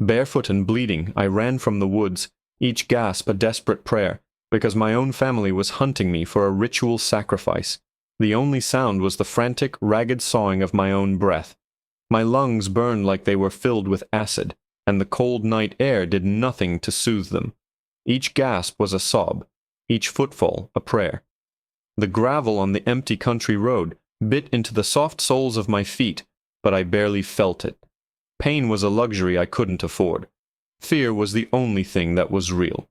Barefoot and bleeding, I ran from the woods, each gasp a desperate prayer, because my own family was hunting me for a ritual sacrifice. The only sound was the frantic, ragged sawing of my own breath. My lungs burned like they were filled with acid, and the cold night air did nothing to soothe them. Each gasp was a sob, each footfall a prayer. The gravel on the empty country road bit into the soft soles of my feet, but I barely felt it. Pain was a luxury I couldn't afford. Fear was the only thing that was real.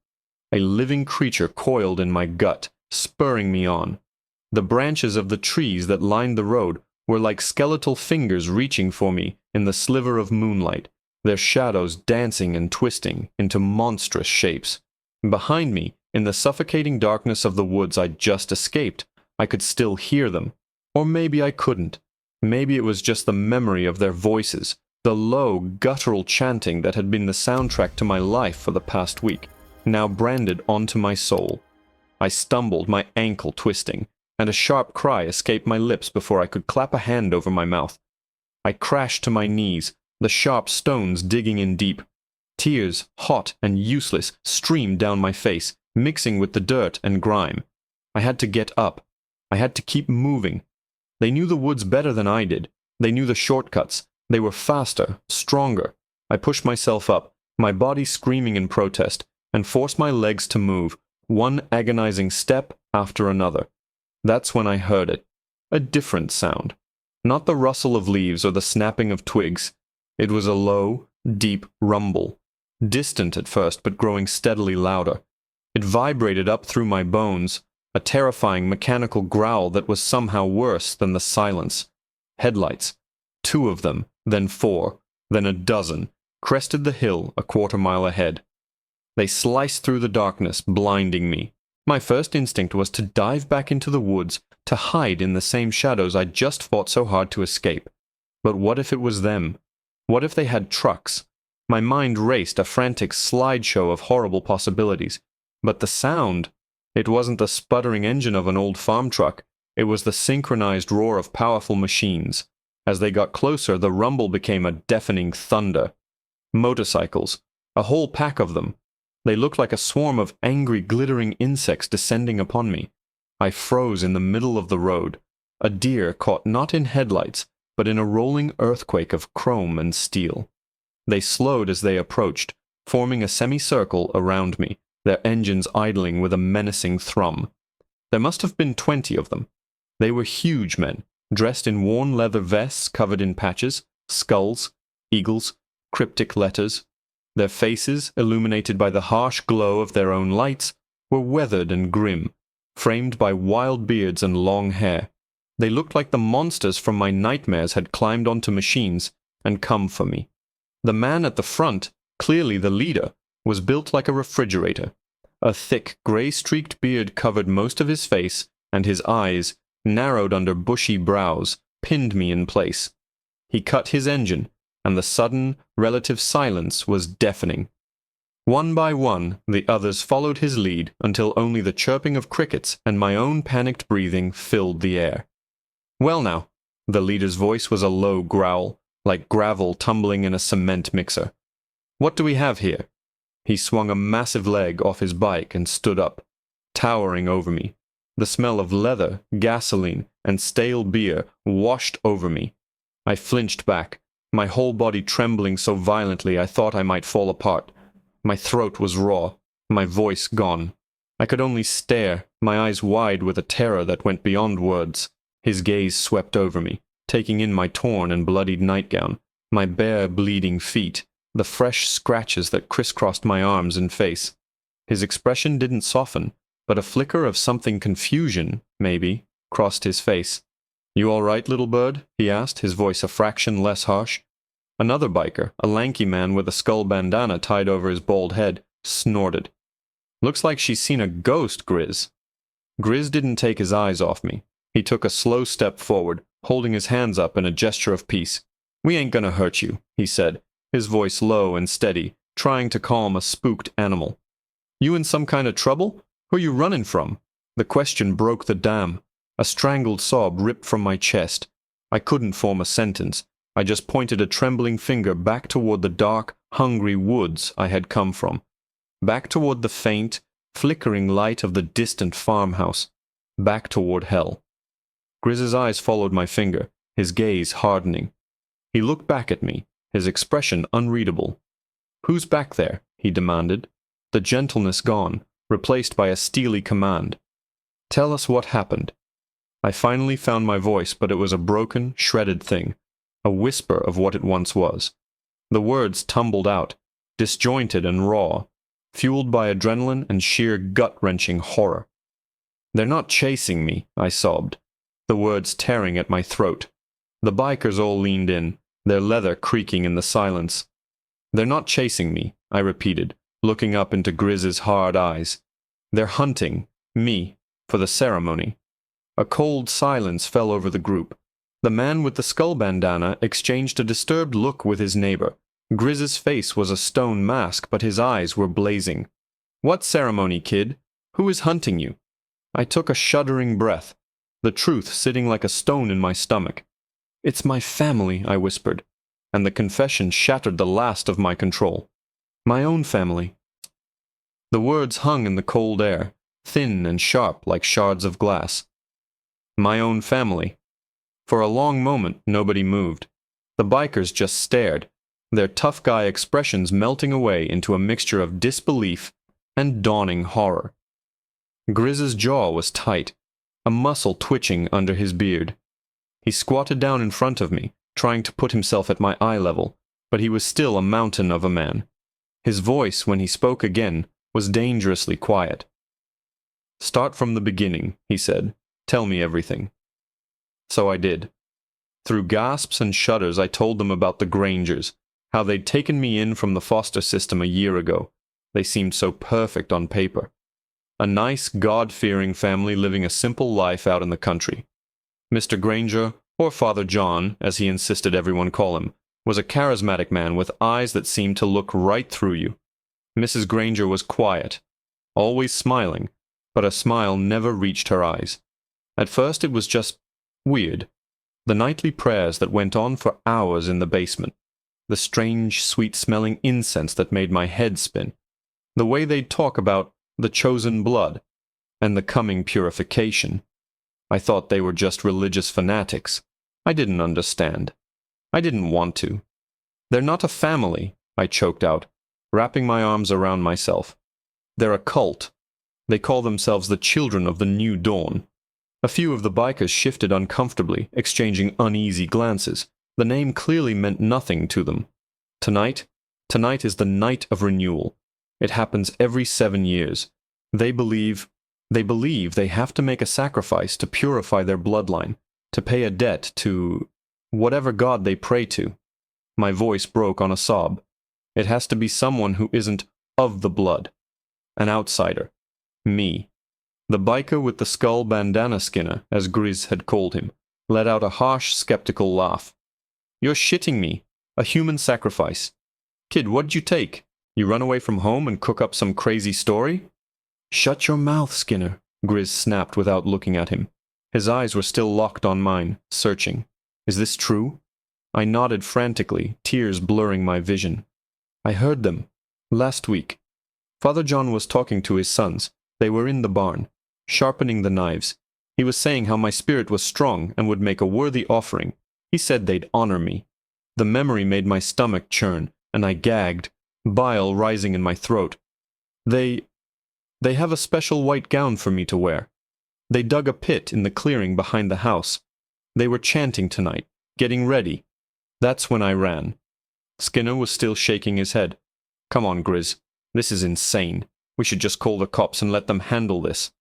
A living creature coiled in my gut, spurring me on. The branches of the trees that lined the road were like skeletal fingers reaching for me in the sliver of moonlight, their shadows dancing and twisting into monstrous shapes. Behind me, in the suffocating darkness of the woods I'd just escaped, I could still hear them. Or maybe I couldn't. Maybe it was just the memory of their voices, the low, guttural chanting that had been the soundtrack to my life for the past week, now branded onto my soul. I stumbled, my ankle twisting, and a sharp cry escaped my lips before I could clap a hand over my mouth. I crashed to my knees, the sharp stones digging in deep. Tears, hot and useless, streamed down my face, mixing with the dirt and grime. I had to get up. I had to keep moving. They knew the woods better than I did. They knew the shortcuts. They were faster, stronger. I pushed myself up, my body screaming in protest, and forced my legs to move, one agonizing step after another. That's when I heard it. A different sound. Not the rustle of leaves or the snapping of twigs. It was a low, deep rumble. Distant at first, but growing steadily louder. It vibrated up through my bones, a terrifying mechanical growl that was somehow worse than the silence. Headlights. 2 of them, then 4, then a dozen, crested the hill a quarter-mile ahead. They sliced through the darkness, blinding me. My first instinct was to dive back into the woods, to hide in the same shadows I'd just fought so hard to escape. But what if it was them? What if they had trucks? My mind raced a frantic slideshow of horrible possibilities. But the sound, it wasn't the sputtering engine of an old farm truck. It was the synchronized roar of powerful machines. As they got closer, the rumble became a deafening thunder. Motorcycles, a whole pack of them. They looked like a swarm of angry, glittering insects descending upon me. I froze in the middle of the road, a deer caught not in headlights, but in a rolling earthquake of chrome and steel. They slowed as they approached, forming a semicircle around me, their engines idling with a menacing thrum. There must have been 20 of them. They were huge men, dressed in worn leather vests covered in patches, skulls, eagles, cryptic letters. Their faces, illuminated by the harsh glow of their own lights, were weathered and grim, framed by wild beards and long hair. They looked like the monsters from my nightmares had climbed onto machines and come for me. The man at the front, clearly the leader, was built like a refrigerator. A thick, gray-streaked beard covered most of his face, and his eyes, narrowed under bushy brows, pinned me in place. He cut his engine, and the sudden, relative silence was deafening. One by one, the others followed his lead until only the chirping of crickets and my own panicked breathing filled the air. "Well now," the leader's voice was a low growl, like gravel tumbling in a cement mixer. "What do we have here?" He swung a massive leg off his bike and stood up, towering over me. The smell of leather, gasoline, and stale beer washed over me. I flinched back, my whole body trembling so violently I thought I might fall apart. My throat was raw, my voice gone. I could only stare, my eyes wide with a terror that went beyond words. His gaze swept over me, taking in my torn and bloodied nightgown, my bare, bleeding feet, the fresh scratches that crisscrossed my arms and face. His expression didn't soften, but a flicker of something confusion, maybe, crossed his face. "You all right, little bird?" he asked, his voice a fraction less harsh. Another biker, a lanky man with a skull bandana tied over his bald head, snorted. "Looks like she's seen a ghost, Grizz." Grizz didn't take his eyes off me. He took a slow step forward, holding his hands up in a gesture of peace. "We ain't gonna hurt you," he said, his voice low and steady, trying to calm a spooked animal. "You in some kind of trouble? Who you running from?" The question broke the dam. A strangled sob ripped from my chest. I couldn't form a sentence. I just pointed a trembling finger back toward the dark, hungry woods I had come from, back toward the faint, flickering light of the distant farmhouse, back toward hell. Grizz's eyes followed my finger, his gaze hardening. He looked back at me, his expression unreadable. "Who's back there?" he demanded, the gentleness gone, replaced by a steely command. "Tell us what happened." I finally found my voice, but it was a broken, shredded thing, a whisper of what it once was. The words tumbled out, disjointed and raw, fueled by adrenaline and sheer gut-wrenching horror. "They're not chasing me," I sobbed, the words tearing at my throat. The bikers all leaned in, their leather creaking in the silence. "They're not chasing me," I repeated, looking up into Grizz's hard eyes. "They're hunting me for the ceremony." A cold silence fell over the group. The man with the skull bandana exchanged a disturbed look with his neighbor. Grizz's face was a stone mask, but his eyes were blazing. "What ceremony, kid? Who is hunting you?" I took a shuddering breath, the truth sitting like a stone in my stomach. "It's my family," I whispered, and the confession shattered the last of my control. "My own family." The words hung in the cold air, thin and sharp like shards of glass. My own family. For a long moment, nobody moved. The bikers just stared, their tough guy expressions melting away into a mixture of disbelief and dawning horror. Grizz's jaw was tight, a muscle twitching under his beard. He squatted down in front of me, trying to put himself at my eye level, but he was still a mountain of a man. His voice, when he spoke again, was dangerously quiet. "Start from the beginning," he said. "Tell me everything." So I did. Through gasps and shudders I told them about the Grangers, how they'd taken me in from the foster system a year ago. They seemed so perfect on paper. A nice, God-fearing family living a simple life out in the country. Mr. Granger, or Father John, as he insisted everyone call him, was a charismatic man with eyes that seemed to look right through you. Mrs. Granger was quiet, always smiling, but a smile never reached her eyes. At first it was just weird. The nightly prayers that went on for hours in the basement. The strange, sweet-smelling incense that made my head spin. The way they'd talk about the chosen blood and the coming purification. I thought they were just religious fanatics. I didn't understand. I didn't want to. "They're not a family," I choked out, wrapping my arms around myself. "They're a cult. They call themselves the Children of the New Dawn." A few of the bikers shifted uncomfortably, exchanging uneasy glances. The name clearly meant nothing to them. Tonight is the night of renewal. It happens every 7 years. They believe they have to make a sacrifice to purify their bloodline, to pay a debt to whatever god they pray to. My voice broke on a sob. It has to be someone who isn't of the blood. An outsider. Me. The biker with the skull bandana, Skinner, as Grizz had called him, let out a harsh, skeptical laugh. "You're shitting me. A human sacrifice. Kid, what'd you take? You run away from home and cook up some crazy story?" "Shut your mouth, Skinner," Grizz snapped without looking at him. His eyes were still locked on mine, searching. "Is this true?" I nodded frantically, tears blurring my vision. "I heard them. Last week. Father John was talking to his sons. They were in the barn, sharpening the knives. He was saying how my spirit was strong and would make a worthy offering. He said they'd honor me. The memory made my stomach churn, and I gagged, bile rising in my throat. They have a special white gown for me to wear. They dug a pit in the clearing behind the house. They were chanting tonight, getting ready. That's when I ran." Skinner was still shaking his head. "Come on, Grizz. This is insane. We should just call the cops and let them handle this."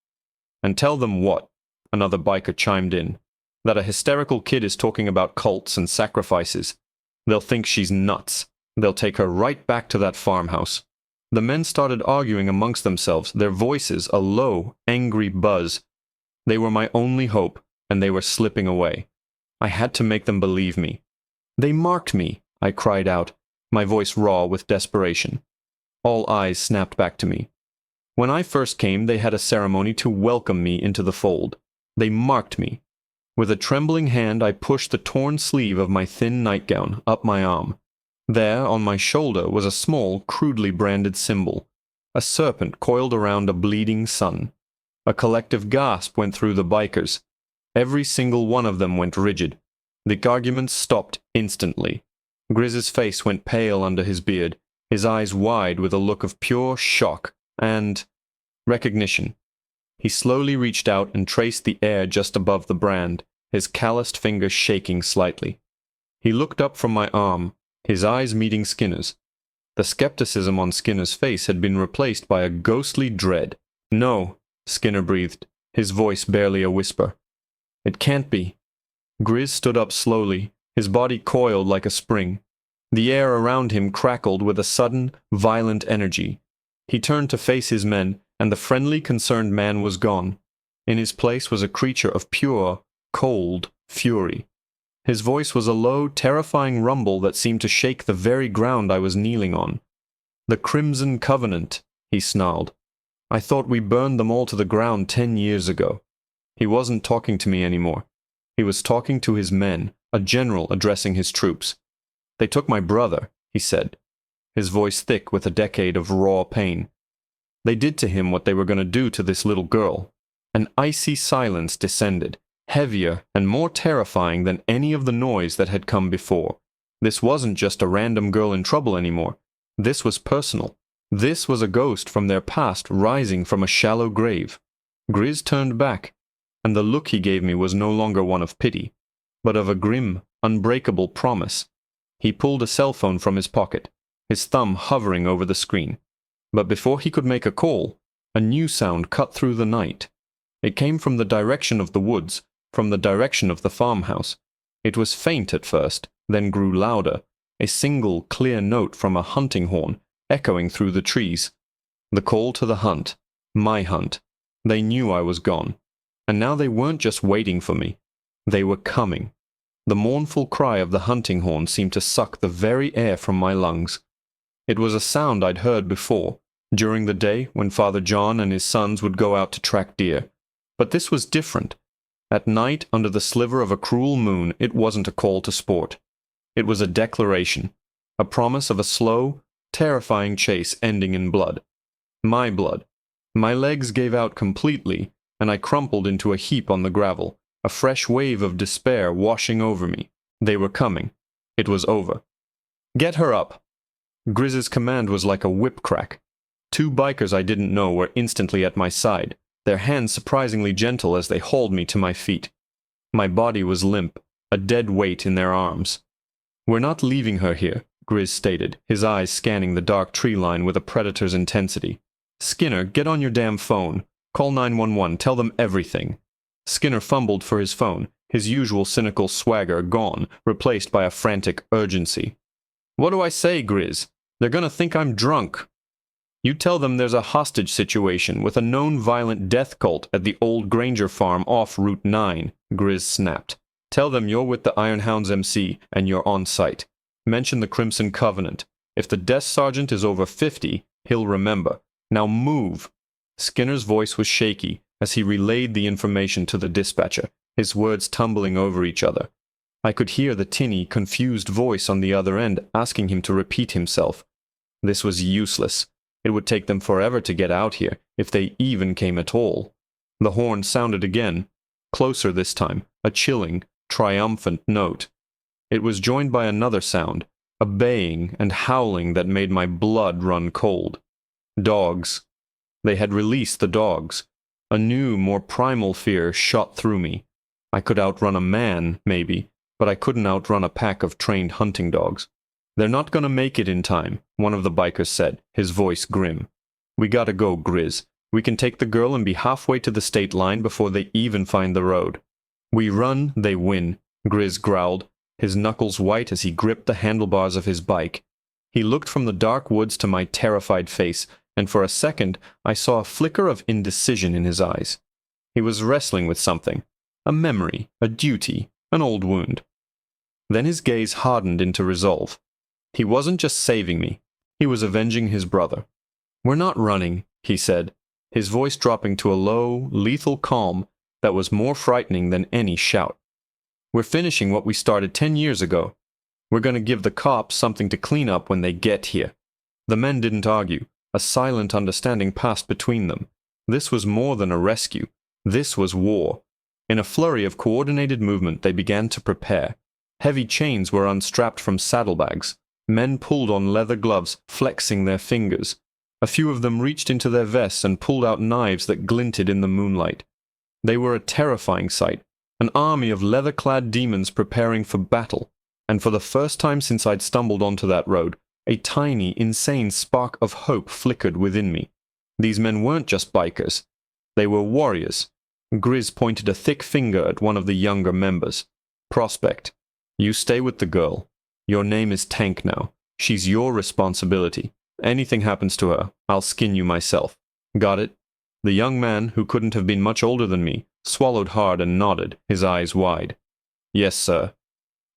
"And tell them what?" Another biker chimed in. "That a hysterical kid is talking about cults and sacrifices. They'll think she's nuts. They'll take her right back to that farmhouse." The men started arguing amongst themselves, their voices a low, angry buzz. They were my only hope, and they were slipping away. I had to make them believe me. "They marked me," I cried out, my voice raw with desperation. All eyes snapped back to me. "When I first came, they had a ceremony to welcome me into the fold. They marked me. With a trembling hand I pushed the torn sleeve of my thin nightgown up my arm. There, on my shoulder, was a small, crudely branded symbol, a serpent coiled around a bleeding sun. A collective gasp went through the bikers. Every single one of them went rigid. The arguments stopped instantly. Grizz's face went pale under his beard, his eyes wide with a look of pure shock and recognition. He slowly reached out and traced the air just above the brand, his calloused fingers shaking slightly. He looked up from my arm, his eyes meeting Skinner's. The skepticism on Skinner's face had been replaced by a ghostly dread. "No," Skinner breathed, his voice barely a whisper. "It can't be." Grizz stood up slowly, his body coiled like a spring. The air around him crackled with a sudden, violent energy. He turned to face his men, and the friendly, concerned man was gone. In his place was a creature of pure, cold fury. His voice was a low, terrifying rumble that seemed to shake the very ground I was kneeling on. "The Crimson Covenant," he snarled. "I thought we burned them all to the ground 10 years ago." He wasn't talking to me anymore. He was talking to his men, a general addressing his troops. "They took my brother," he said, his voice thick with a decade of raw pain. "They did to him what they were going to do to this little girl." An icy silence descended, heavier and more terrifying than any of the noise that had come before. This wasn't just a random girl in trouble anymore. This was personal. This was a ghost from their past rising from a shallow grave. Grizz turned back, and the look he gave me was no longer one of pity, but of a grim, unbreakable promise. He pulled a cell phone from his pocket, his thumb hovering over the screen. But before he could make a call, a new sound cut through the night. It came from the direction of the woods, from the direction of the farmhouse. It was faint at first, then grew louder, a single clear note from a hunting horn echoing through the trees. The call to the hunt, my hunt. They knew I was gone. And now they weren't just waiting for me. They were coming. The mournful cry of the hunting horn seemed to suck the very air from my lungs. It was a sound I'd heard before, during the day when Father John and his sons would go out to track deer. But this was different. At night, under the sliver of a cruel moon, it wasn't a call to sport. It was a declaration, a promise of a slow, terrifying chase ending in blood. My blood. My legs gave out completely, and I crumpled into a heap on the gravel, a fresh wave of despair washing over me. They were coming. It was over. "Get her up!" Grizz's command was like a whip crack. 2 bikers I didn't know were instantly at my side, their hands surprisingly gentle as they hauled me to my feet. My body was limp, a dead weight in their arms. "We're not leaving her here," Grizz stated, his eyes scanning the dark tree line with a predator's intensity. "Skinner, get on your damn phone. Call 911, tell them everything." Skinner fumbled for his phone, his usual cynical swagger gone, replaced by a frantic urgency. "What do I say, Grizz? They're gonna think I'm drunk." "You tell them there's a hostage situation with a known violent death cult at the old Granger farm off Route 9, Grizz snapped. "Tell them you're with the Ironhounds MC and you're on site. Mention the Crimson Covenant. If the desk sergeant is over 50, he'll remember. Now move." Skinner's voice was shaky as he relayed the information to the dispatcher, his words tumbling over each other. I could hear the tinny, confused voice on the other end asking him to repeat himself. This was useless. It would take them forever to get out here, if they even came at all. The horn sounded again, closer this time, a chilling, triumphant note. It was joined by another sound, a baying and howling that made my blood run cold. Dogs. They had released the dogs. A new, more primal fear shot through me. I could outrun a man, maybe, but I couldn't outrun a pack of trained hunting dogs. "They're not gonna make it in time," one of the bikers said, his voice grim. "We gotta go, Grizz. We can take the girl and be halfway to the state line before they even find the road." "We run, they win," Grizz growled, his knuckles white as he gripped the handlebars of his bike. He looked from the dark woods to my terrified face, and for a second I saw a flicker of indecision in his eyes. He was wrestling with something, a memory, a duty, an old wound. Then his gaze hardened into resolve. He wasn't just saving me, he was avenging his brother. "We're not running," he said, his voice dropping to a low, lethal calm that was more frightening than any shout. We're finishing what we started 10 years ago. We're going to give the cops something to clean up when they get here." The men didn't argue. A silent understanding passed between them. This was more than a rescue. This was war. In a flurry of coordinated movement, they began to prepare. Heavy chains were unstrapped from saddlebags. Men pulled on leather gloves, flexing their fingers. A few of them reached into their vests and pulled out knives that glinted in the moonlight. They were a terrifying sight, an army of leather-clad demons preparing for battle, and for the first time since I'd stumbled onto that road, a tiny, insane spark of hope flickered within me. These men weren't just bikers. They were warriors. Grizz pointed a thick finger at one of the younger members. "Prospect, you stay with the girl. Your name is Tank now. She's your responsibility. Anything happens to her, I'll skin you myself. Got it?" The young man, who couldn't have been much older than me, swallowed hard and nodded, his eyes wide. "Yes, sir."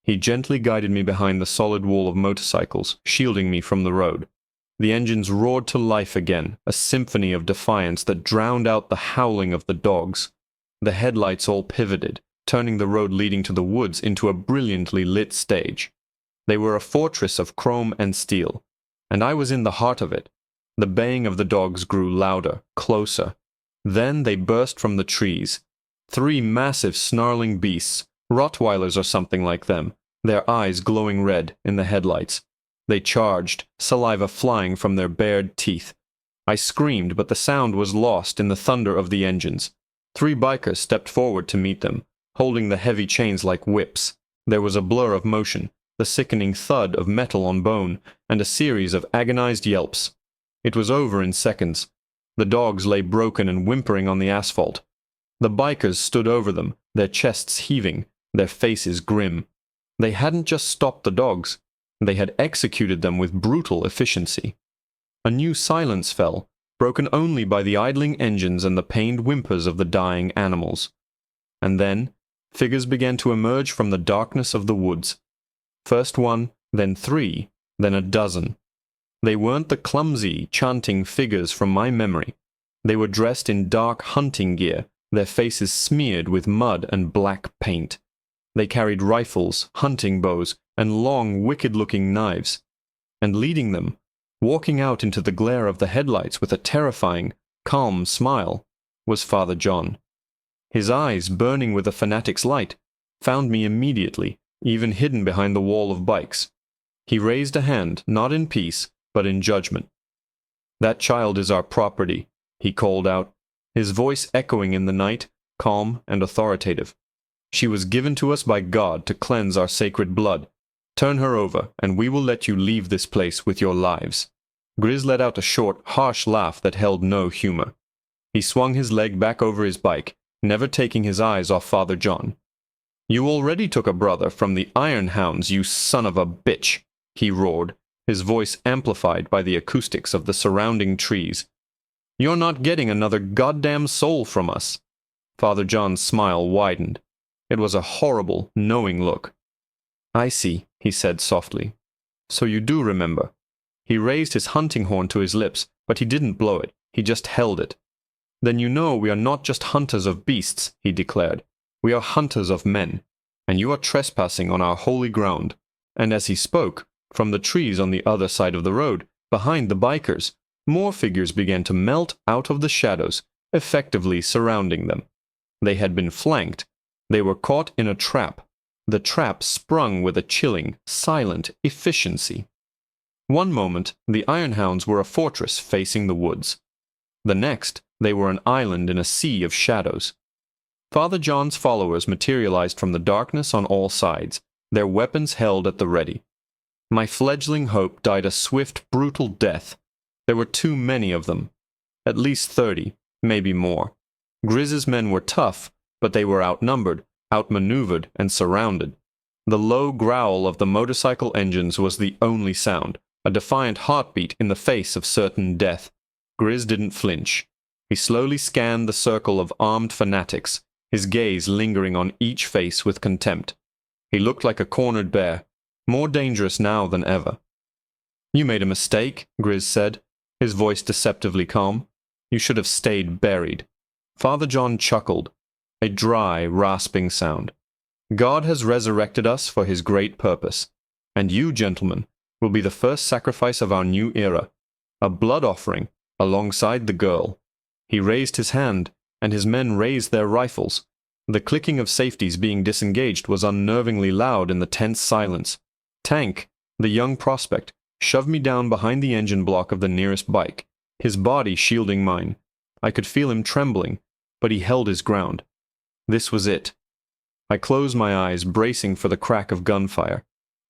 He gently guided me behind the solid wall of motorcycles, shielding me from the road. The engines roared to life again, a symphony of defiance that drowned out the howling of the dogs. The headlights all pivoted, turning the road leading to the woods into a brilliantly lit stage. They were a fortress of chrome and steel, and I was in the heart of it. The baying of the dogs grew louder, closer. Then they burst from the trees. 3 massive snarling beasts, Rottweilers or something like them, their eyes glowing red in the headlights. They charged, saliva flying from their bared teeth. I screamed, but the sound was lost in the thunder of the engines. 3 bikers stepped forward to meet them, holding the heavy chains like whips. There was a blur of motion, the sickening thud of metal on bone, and a series of agonized yelps. It was over in seconds. The dogs lay broken and whimpering on the asphalt. The bikers stood over them, their chests heaving, their faces grim. They hadn't just stopped the dogs. They had executed them with brutal efficiency. A new silence fell, broken only by the idling engines and the pained whimpers of the dying animals. And then, figures began to emerge from the darkness of the woods. First 1, then 3, then a dozen. They weren't the clumsy, chanting figures from my memory. They were dressed in dark hunting gear, their faces smeared with mud and black paint. They carried rifles, hunting bows, and long, wicked-looking knives. And leading them, walking out into the glare of the headlights with a terrifying, calm smile, was Father John. His eyes, burning with a fanatic's light, found me immediately, even hidden behind the wall of bikes. He raised a hand, not in peace, but in judgment. "That child is our property," he called out, his voice echoing in the night, calm and authoritative. "She was given to us by God to cleanse our sacred blood. Turn her over, and we will let you leave this place with your lives." Grizz let out a short, harsh laugh that held no humor. He swung his leg back over his bike, never taking his eyes off Father John. "You already took a brother from the Iron Hounds, you son of a bitch," he roared, his voice amplified by the acoustics of the surrounding trees. "You're not getting another goddamn soul from us." Father John's smile widened. It was a horrible, knowing look. "I see," he said softly. "So you do remember." He raised his hunting horn to his lips, but he didn't blow it. He just held it. "Then you know we are not just hunters of beasts," he declared. "We are hunters of men, and you are trespassing on our holy ground." And as he spoke, from the trees on the other side of the road, behind the bikers, more figures began to melt out of the shadows, effectively surrounding them. They had been flanked. They were caught in a trap. The trap sprung with a chilling, silent efficiency. One moment, the Iron Hounds were a fortress facing the woods. The next, they were an island in a sea of shadows. Father John's followers materialized from the darkness on all sides, their weapons held at the ready. My fledgling hope died a swift, brutal death. There were too many of them. At least 30, maybe more. Grizz's men were tough, but they were outnumbered, outmaneuvered, and surrounded. The low growl of the motorcycle engines was the only sound, a defiant heartbeat in the face of certain death. Grizz didn't flinch. He slowly scanned the circle of armed fanatics, his gaze lingering on each face with contempt. He looked like a cornered bear, more dangerous now than ever. "You made a mistake," Grizz said, his voice deceptively calm. "You should have stayed buried." Father John chuckled, a dry, rasping sound. God has resurrected us for his great purpose, and you, gentlemen, will be the first sacrifice of our new era, a blood offering alongside the girl." He raised his hand, and his men raised their rifles. The clicking of safeties being disengaged was unnervingly loud in the tense silence. Tank, the young prospect, shoved me down behind the engine block of the nearest bike, his body shielding mine. I could feel him trembling, but he held his ground. This was it. I closed my eyes, bracing for the crack of gunfire.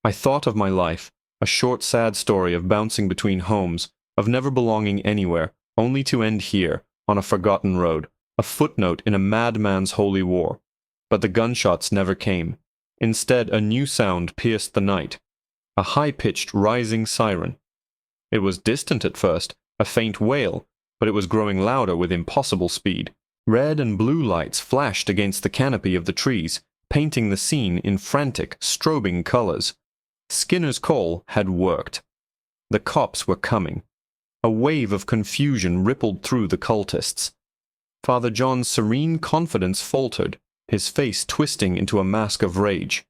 I thought of my life, a short sad story of bouncing between homes, of never belonging anywhere, only to end here, on a forgotten road, a footnote in a madman's holy war. But the gunshots never came. Instead, a new sound pierced the night, a high-pitched, rising siren. It was distant at first, a faint wail, but it was growing louder with impossible speed. Red and blue lights flashed against the canopy of the trees, painting the scene in frantic, strobing colors. Skinner's call had worked. The cops were coming. A wave of confusion rippled through the cultists. Father John's serene confidence faltered, his face twisting into a mask of rage.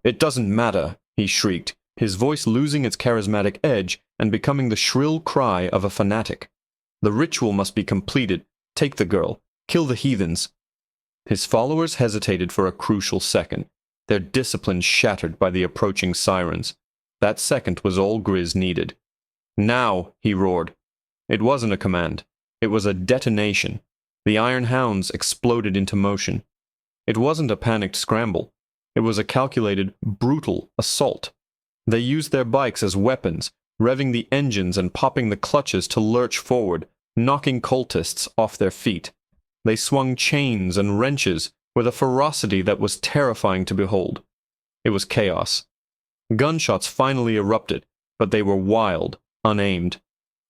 "It doesn't matter," he shrieked, his voice losing its charismatic edge and becoming the shrill cry of a fanatic. "The ritual must be completed. Take the girl. Kill the heathens." His followers hesitated for a crucial second, their discipline shattered by the approaching sirens. That second was all Grizz needed. "Now!" he roared. It wasn't a command. It was a detonation. The iron hounds exploded into motion. It wasn't a panicked scramble. It was a calculated, brutal assault. They used their bikes as weapons, revving the engines and popping the clutches to lurch forward, knocking cultists off their feet. They swung chains and wrenches with a ferocity that was terrifying to behold. It was chaos. Gunshots finally erupted, but they were wild, unaimed.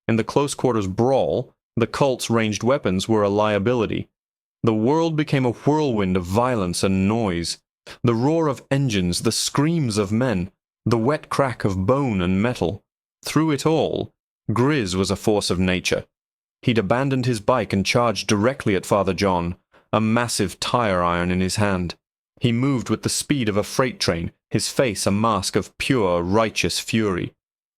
In the close-quarters brawl, the cult's ranged weapons were a liability. The world became a whirlwind of violence and noise. The roar of engines, the screams of men, the wet crack of bone and metal. Through it all, Grizz was a force of nature. He'd abandoned his bike and charged directly at Father John, a massive tire iron in his hand. He moved with the speed of a freight train, his face a mask of pure, righteous fury.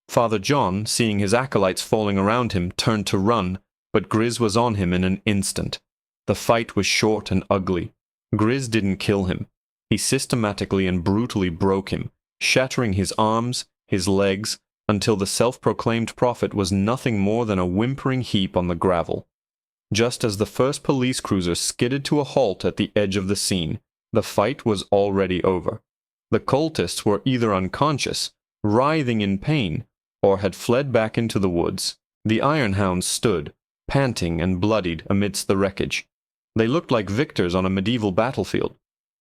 Father John, seeing his acolytes falling around him, turned to run, but Grizz was on him in an instant. The fight was short and ugly. Grizz didn't kill him. He systematically and brutally broke him, shattering his arms, his legs, until the self-proclaimed prophet was nothing more than a whimpering heap on the gravel. Just as the first police cruiser skidded to a halt at the edge of the scene, the fight was already over. The cultists were either unconscious, writhing in pain, or had fled back into the woods. The iron hounds stood, panting and bloodied amidst the wreckage. They looked like victors on a medieval battlefield.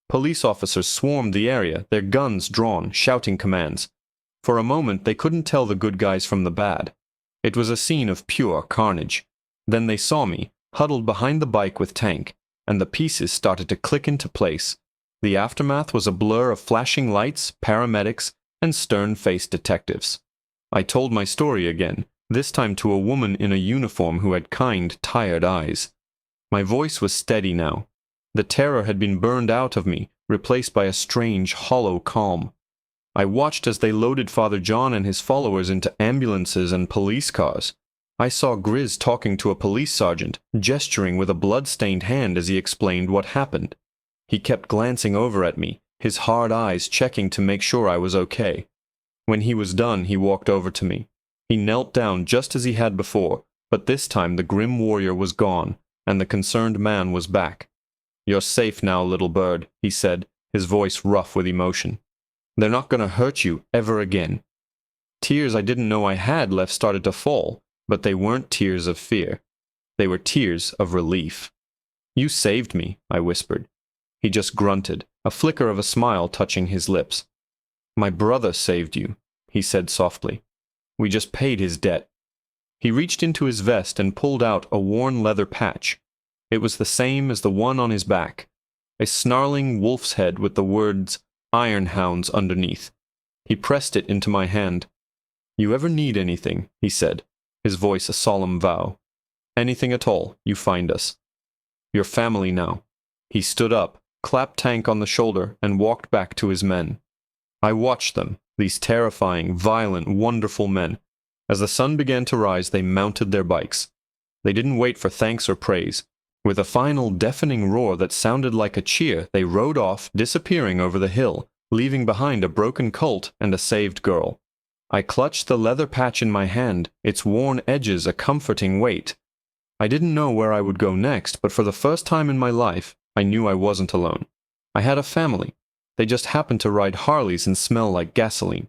Police officers swarmed the area, their guns drawn, shouting commands. For a moment they couldn't tell the good guys from the bad. It was a scene of pure carnage. Then they saw me, huddled behind the bike with Tank, and the pieces started to click into place. The aftermath was a blur of flashing lights, paramedics, and stern-faced detectives. I told my story again, this time to a woman in a uniform who had kind, tired eyes. My voice was steady now. The terror had been burned out of me, replaced by a strange, hollow calm. I watched as they loaded Father John and his followers into ambulances and police cars. I saw Grizz talking to a police sergeant, gesturing with a blood-stained hand as he explained what happened. He kept glancing over at me, his hard eyes checking to make sure I was okay. When he was done, he walked over to me. He knelt down just as he had before, but this time the grim warrior was gone, and the concerned man was back. "You're safe now, little bird," he said, his voice rough with emotion. "They're not going to hurt you ever again." Tears I didn't know I had left started to fall, but they weren't tears of fear. They were tears of relief. "You saved me," I whispered. He just grunted, a flicker of a smile touching his lips. "My brother saved you," he said softly. "We just paid his debt." He reached into his vest and pulled out a worn leather patch. It was the same as the one on his back, a snarling wolf's head with the words "Iron Hounds" underneath. He pressed it into my hand. "You ever need anything," he said, his voice a solemn vow. "Anything at all, you find us. You're family now." He stood up, clapped Tank on the shoulder, and walked back to his men. I watched them, these terrifying, violent, wonderful men. As the sun began to rise, they mounted their bikes. They didn't wait for thanks or praise. With a final deafening roar that sounded like a cheer, they rode off, disappearing over the hill, leaving behind a broken colt and a saved girl. I clutched the leather patch in my hand, its worn edges a comforting weight. I didn't know where I would go next, but for the first time in my life, I knew I wasn't alone. I had a family. They just happened to ride Harleys and smell like gasoline.